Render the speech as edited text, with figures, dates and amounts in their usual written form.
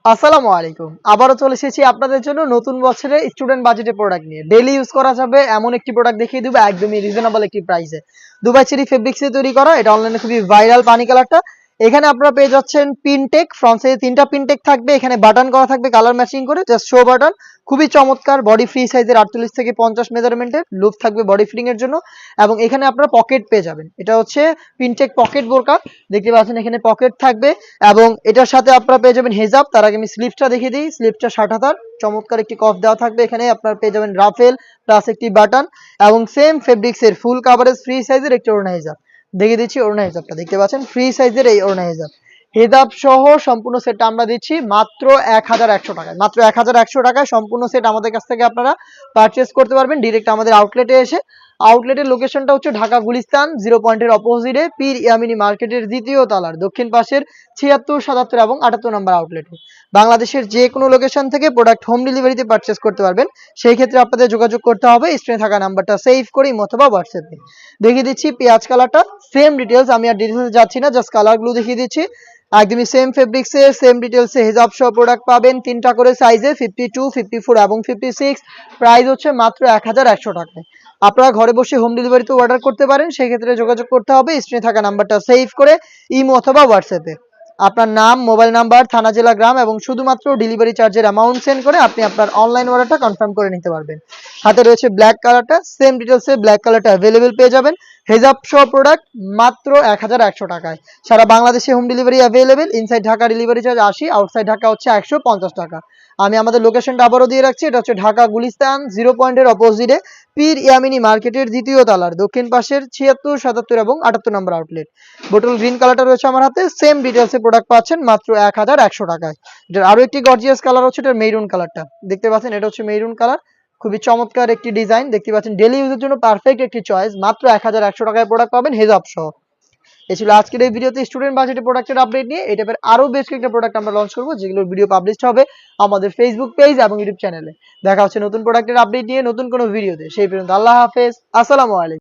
আসসালামু আলাইকুম। আবারও চলে এসেছি আপনাদের জন্য নতুন বছরে স্টুডেন্ট বাজেটে প্রোডাক্ট নিয়ে। ডেইলি ইউজ করা যাবে এমন একটি প্রোডাক্ট দেখিয়ে দিব একদমই রিজনেবল একটি প্রাইসে। দুবাই চেরি ফেব্রিক্সে তৈরি করা, এটা অনলাইনে খুবই ভাইরাল পানি কালারটা। এখানে আপনারা পেয়ে যাচ্ছেন পিনটেক, ফ্রন্ট সাইডে ৩টা পিনটেক থাকবে, এখানে বাটন করা থাকবে কালার ম্যাচিং করে, জাস্ট শো বাটন। খুবই চমৎকার, বডি ফ্রি সাইজের ৪৮ থেকে ৫০ মেজারমেন্টের, লুপ থাকবে বডি ফিটিং এর জন্য এবং এখানে আপনারা পকেট পেয়ে যাবেন। এটা হচ্ছে পিনটেক পকেট বোরকা, দেখতে পাচ্ছেন এখানে পকেট থাকবে এবং এটার সাথে আপনারা পেয়ে যাবেন হেজাব। তার আগে আমি স্লিপসটা দেখিয়ে দিই। স্লিপসটা ৬০ হাতার, চমৎকার একটি কফ দেওয়া থাকবে। এখানে আপনারা পেয়ে যাবেন রাফেল প্লাস একটি বাটন এবং সেম ফেব্রিক্সের ফুল কাভারেজ ফ্রি সাইজের একটি ওড়না হেজাব দেখিয়ে দিচ্ছি। ওড়না হেজাবটা দেখতে পাচ্ছেন, ফ্রি সাইজের এই ওড়না হেজাব। হেজাব সহ সম্পূর্ণ সেটটা আমরা দিচ্ছি মাত্র ১১০০ টাকায়। মাত্র ১১০০ টাকায় সম্পূর্ণ সেট আমাদের কাছ থেকে আপনারা পারচেস করতে পারবেন ডিরেক্ট আমাদের আউটলেটে এসে। আউটলেটের লোকেশনটা হচ্ছে ঢাকা গুলিস্তান 0 পয়েন্টের অপোজিটে পীর ইয়ামিনী মার্কেটের ২য় তলার দক্ষিণ পাশের ৭৬, ৭৭ এবং ৭৮ নম্বর আউটলেটে। বাংলাদেশের যে কোনো লোকেশন থেকে প্রোডাক্ট হোম ডেলিভারিতে পারচেস করতে পারবেন। সেই ক্ষেত্রে আপনাদের যোগাযোগ করতে হবে স্ক্রিনে থাকা নাম্বারটা সেভ করে অথবা হোয়াটসঅ্যাপে। দেখিয়ে দিচ্ছি পেঁয়াজ কালারটা, সেম ডিটেলস। আমি আর ডিটেলসে যাচ্ছি না, জাস্ট কালারগুলো দেখিয়ে দিচ্ছি। একদমই সেম ফেব্রিক্সে সেম ডিটেলসে হেজাব সহ প্রোডাক্ট পাবেন ৩টা করে সাইজে, 52, 54 এবং 56। প্রাইস হচ্ছে মাত্র ১১০০ টাকায়। আপনারা ঘরে বসে হোম ডেলিভারিতে অর্ডার করতে পারেন। সেই ক্ষেত্রে যোগাযোগ করতে হবে স্ক্রিনে থাকা নাম্বারটা সেভ করে ইমো অথবা হোয়াটসঅ্যাপে। আপনার নাম, মোবাইল নাম্বার, থানা, জেলা, গ্রাম এবং শুধুমাত্র ডেলিভারি চার্জের অ্যামাউন্ট সেন্ড করে আপনি আপনার অনলাইন অর্ডারটা কনফার্ম করে নিতে পারবেন। হাতে রয়েছে ব্ল্যাক কালারটা, সেম ডিটেলসে ব্ল্যাক কালারটা অ্যাভেলেবেল পেয়ে যাবেন। হেজাব সহ প্রোডাক্ট মাত্র ১১০০ টাকায়। সারা বাংলাদেশে home delivery available. Inside Dhaka delivery charge ৮০, outside Dhaka হচ্ছে ১৫০ টাকা। আমি আমাদের লোকেশনটা আবারও দিয়ে রাখছি। এটা হচ্ছে ঢাকা গুলিস্তান 0 পয়েন্টের অপোজিটে পীর ইয়ামিনী মার্কেটের ২য় তলার দক্ষিণ পাশের ৭৬, ৭৭ এবং ৭৮ নম্বর আউটলেট। বোটল গ্রিন কালারটা রয়েছে আমার হাতে, সেম ডিটেলসে প্রোডাক্ট পাচ্ছেন মাত্র ১১০০ টাকায়। এটার আরো একটি গর্জিয়াস কালার হচ্ছে এটার মেরুন কালারটা, দেখতে পাচ্ছেন এটা হচ্ছে মেরুন কালার। খুবই চমৎকার একটি ডিজাইন, দেখতে পাচ্ছেন ডেইলি ইউজের জন্য পারফেক্ট একটি চয়েস। মাত্র ১১০০ টাকায় প্রোডাক্ট পাবেন হেজাব সহ। এই ছিল আজকের এই ভিডিওতে স্টুডেন্ট বাজেটে প্রোডাক্টের আপডেট নিয়ে। এই টাইপের আরো বেশ কয়েকটা প্রোডাক্ট আমরা লঞ্চ করবো, যেগুলোর ভিডিও পাবলিশ হবে আমাদের ফেসবুক পেজ এবং ইউটিউব চ্যানেলে। দেখা হচ্ছে নতুন প্রোডাক্টের আপডেট নিয়ে নতুন কোনো ভিডিওতে। সেই পর্যন্ত আল্লাহ হাফেজ, আসসালামু আলাইকুম।